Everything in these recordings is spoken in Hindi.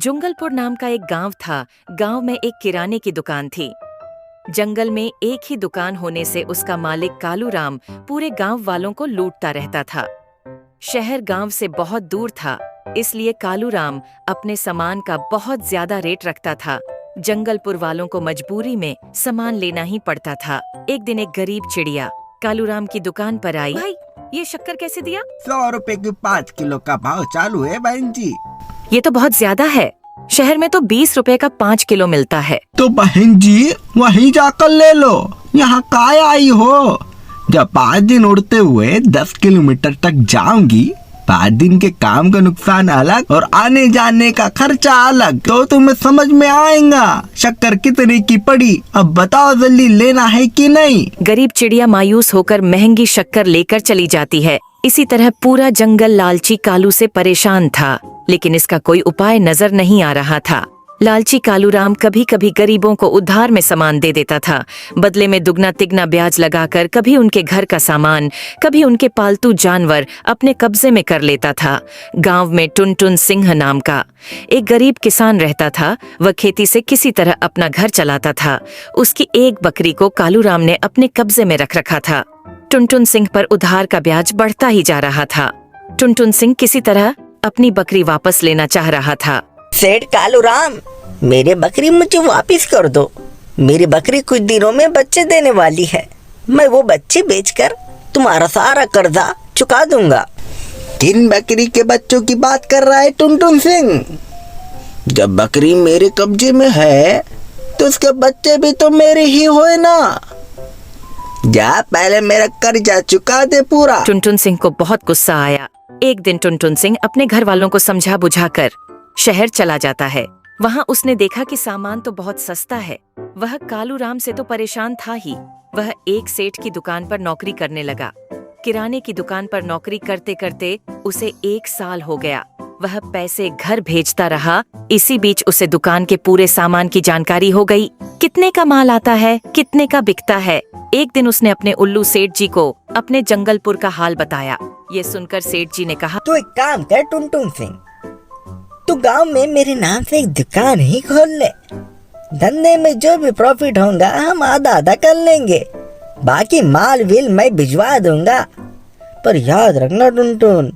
जुंगलपुर नाम का एक गांव था। गांव में एक किराने की दुकान थी। जंगल में एक ही दुकान होने से उसका मालिक कालूराम पूरे गांव वालों को लूटता रहता था। शहर गांव से बहुत दूर था, इसलिए कालूराम अपने सामान का बहुत ज्यादा रेट रखता था। जंगलपुर वालों को मजबूरी में सामान लेना ही पड़ता था। एक दिन एक गरीब चिड़िया कालूराम की दुकान पर आई। भाई, ये शक्कर कैसे दिया? 100 रुपए की 5 किलो का भाव चालू है बहन जी। ये तो बहुत ज्यादा है। शहर में तो 20 रुपए का 5 किलो मिलता है। तो बहन जी वहीं जाकर ले लो, यहाँ काय आई हो? जब 5 दिन उड़ते हुए 10 किलोमीटर तक जाऊंगी, 5 दिन के काम का नुकसान अलग और आने जाने का खर्चा अलग, तो तुम्हें समझ में आएगा शक्कर कितने की पड़ी। अब बताओ जल्दी लेना है कि नहीं? गरीब चिड़िया मायूस होकर महंगी शक्कर लेकर चली जाती है। इसी तरह पूरा जंगल लालची कालू से परेशान था, लेकिन इसका कोई उपाय नजर नहीं आ रहा था। लालची कालूराम कभी कभी गरीबों को उधार में सामान दे देता था, बदले में दुगना तिगना ब्याज लगाकर कभी उनके घर का सामान, कभी उनके पालतू जानवर अपने कब्जे में कर लेता था। गांव में टुनटुन सिंह नाम का एक गरीब किसान रहता था। वह खेती से किसी तरह अपना घर चलाता था। उसकी एक बकरी को कालूराम ने अपने कब्जे में रख रखा था। टुनटुन सिंह पर उधार का ब्याज बढ़ता ही जा रहा था। टुनटुन सिंह किसी तरह अपनी बकरी वापस लेना चाह रहा था। सेठ कालूराम, मेरी बकरी मुझे वापस कर दो। मेरी बकरी कुछ दिनों में बच्चे देने वाली है। मैं वो बच्चे बेचकर तुम्हारा सारा कर्जा चुका दूंगा। किन बकरी के बच्चों की बात कर रहा है टुनटुन सिंह? जब बकरी मेरे कब्जे में है तो उसके बच्चे भी तो मेरे ही हुए ना। जा पहले मेरा कर्जा चुका दे पूरा। टुनटुन सिंह को बहुत गुस्सा आया। एक दिन टुनटुन सिंह अपने घर वालों को समझा बुझाकर शहर चला जाता है। वहाँ उसने देखा कि सामान तो बहुत सस्ता है। वह कालूराम से तो परेशान था ही, वह एक सेठ की दुकान पर नौकरी करने लगा। किराने की दुकान पर नौकरी करते करते उसे 1 साल हो गया। वह पैसे घर भेजता रहा। इसी बीच उसे दुकान के पूरे सामान की जानकारी हो गई, कितने का माल आता है, कितने का बिकता है। एक दिन उसने अपने उल्लू सेठ जी को अपने जंगलपुर का हाल बताया। ये सुनकर सेठ जी ने कहा, तो एक काम कर टुनटुन सिंह, तू गांव में मेरे नाम से एक दुकान ही खोल ले। धंधे में जो भी प्रॉफिट होगा हम आधा आधा कर लेंगे। बाकी माल विल मैं भिजवा दूंगा। पर याद रखना टुनटुन,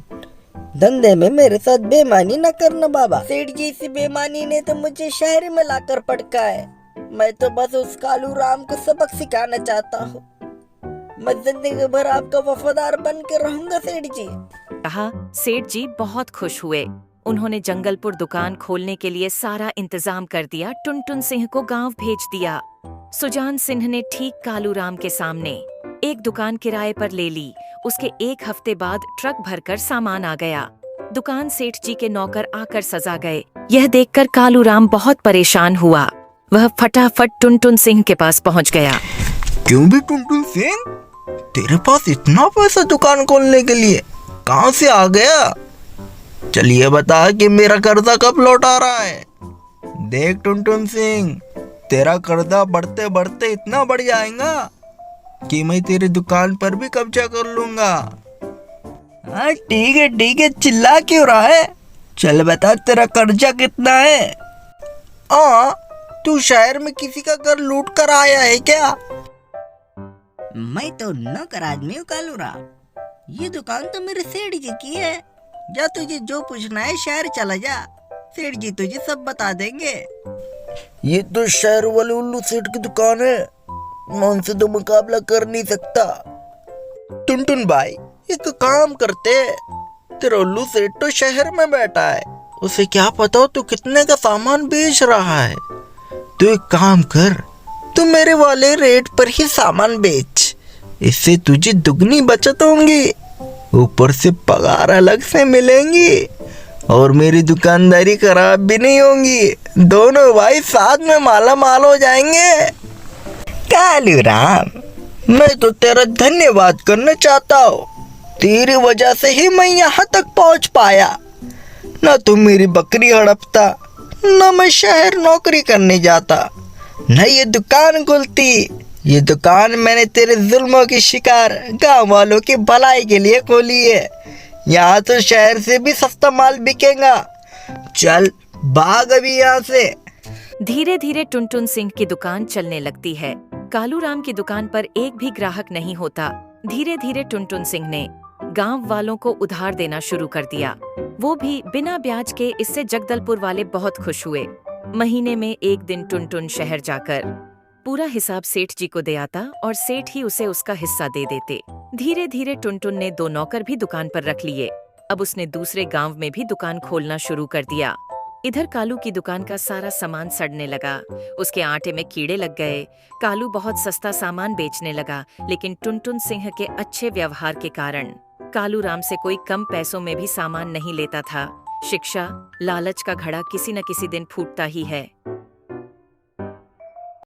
धंधे में मेरे साथ बेईमानी न करना बाबा। सेठ जी से बेईमानी ने तो मुझे शहर में लाकर पटका है। मैं तो बस उस कालूराम को सबक सिखाना चाहता हूँ। मैं जिंदगी भर आपका वफादार बन के रहूंगा सेठ जी। कहा। सेठ जी बहुत खुश हुए। उन्होंने जंगलपुर दुकान खोलने के लिए सारा इंतजाम कर दिया। टुनटुन सिंह को गांव भेज दिया। सुजान सिंह ने ठीक कालूराम के सामने एक दुकान किराए पर ले ली। उसके 1 हफ्ते बाद ट्रक भरकर सामान आ गया। दुकान सेठ जी के नौकर आकर सजा गए। यह देखकर कालूराम बहुत परेशान हुआ। वह फटाफट टुनटुन सिंह के पास पहुंच गया। क्यों भी टुनटुन सिंह, तेरे पास इतना पैसा दुकान खोलने के लिए कहाँ से आ गया? चलिए बता कि मेरा कर्जा कब लौट आ रहा है। देख टुनटुन सिंह, तेरा कर्जा बढ़ते बढ़ते इतना बढ़ जाएगा कि मैं तेरी दुकान पर भी कब्जा कर लूंगा। हाँ ठीक है, चिल्ला क्यों रहा है? चल बता तेरा कर्जा कितना है? तू शहर में किसी का घर लूट कर आया है क्या? मैं तो नौकर आदमी हूँ कालूराम। ये दुकान तो मेरे सेठ जी की है। या तुझे जो पूछना है शहर चला जा, सेठ जी तुझे सब बता देंगे। ये तो शहर वाले उल्लू सेठ की दुकान है, मैं उनसे तो मुकाबला कर नहीं सकता। टुनटुन भाई, एक काम करते, तेरा उल्लू सेठ तो शहर में बैठा है, उसे क्या पता तू कितने का सामान बेच रहा है। तू एक काम कर, तू मेरे वाले रेट पर ही सामान बेच, इससे तुझे दुगनी बचत होंगी, ऊपर से पगार अलग से मिलेंगी और मेरी दुकानदारी खराब भी नहीं होंगी। दोनों भाई साथ में माला माल हो जाएंगे। कालूराम, मैं तो तेरा धन्यवाद करना चाहता हूँ। तेरी वजह से ही मैं यहाँ तक पहुँच पाया। न तो मेरी बकरी हड़पता, न मैं शहर नौकरी करने जाता, न ये दुकान खुलती। ये दुकान मैंने तेरे जुल्मों की शिकार गांव वालों की भलाई के लिए खोली है। यहाँ तो शहर से भी सस्ता माल बिकेगा। चल भाग अभी यहाँ से। धीरे धीरे टुनटुन सिंह की दुकान चलने लगती है। कालूराम की दुकान पर एक भी ग्राहक नहीं होता। धीरे धीरे टुनटुन सिंह ने गांव वालों को उधार देना शुरू कर दिया, वो भी बिना ब्याज के। इससे जगदलपुर वाले बहुत खुश हुए। महीने में एक दिन टुनटुन शहर जाकर पूरा हिसाब सेठ जी को दे आता और सेठ ही उसे उसका हिस्सा दे देते। धीरे धीरे टुनटुन ने 2 नौकर भी दुकान पर रख लिए। अब उसने दूसरे गांव में भी दुकान खोलना शुरू कर दिया। इधर कालू की दुकान का सारा सामान सड़ने लगा, उसके आटे में कीड़े लग गए। कालू बहुत सस्ता सामान बेचने लगा, लेकिन टुनटुन सिंह के अच्छे व्यवहार के कारण कालूराम से कोई कम पैसों में भी सामान नहीं लेता था। शिक्षा, लालच का घड़ा किसी न किसी दिन फूटता ही है।